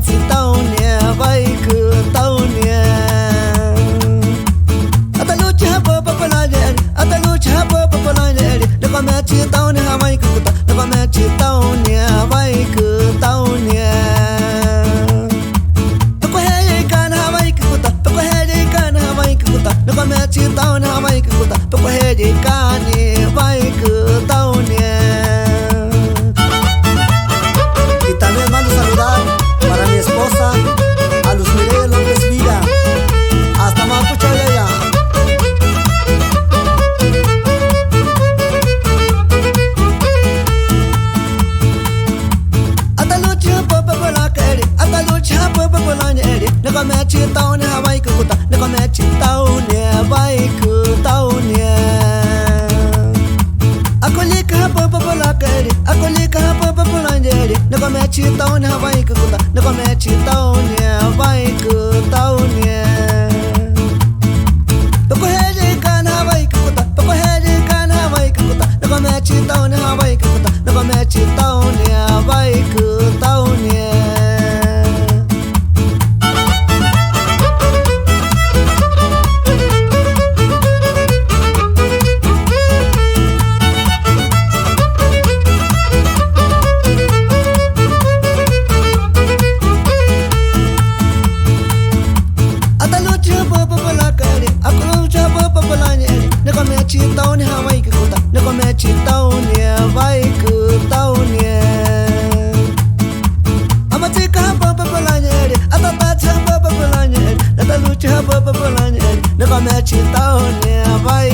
chỉ tao nè vai cứ tao nè ata lu cha pa pa la de ata lu cha pa pa la de de pa me chỉ tao nè vai cứ ta de pa me chỉ tao nè vai cứ tao nè to ko he kan ha vai cứ ta to ko he kan ha vai cứ ta de pa me chỉ tao nè vai cứ ta to ko he kan nè vai cứ tao nè. También mando saludar para mi esposa, a Luz Mirel López Villa, hasta Mapuchayaya. Ata lucha papa pola kere, ata lucha papa pola nere, ne ko me chitao ne Hawaii kuta, ne ko me chitao ne Hawaii kutao ne. Akolika papa pola kere, akolika papa pola nere. Ne ko me chitao ne Hawaii kuta, ne ko me chitao ne Hawaii kutao ne. To ko he kan Hawaii kuta, to ko he kan Hawaii kuta, ne ko me chitao ne Hawaii kuta, ne ko me chitao ne Hawaii kutao ne. Chitao ne Hawaii kuta, ne ko me chitao ne vai kutao ne. Amati ka pa pa la ne, atata cha pa pa la ne, ata lucha pa pa la ne, ne ko me chitao ne vai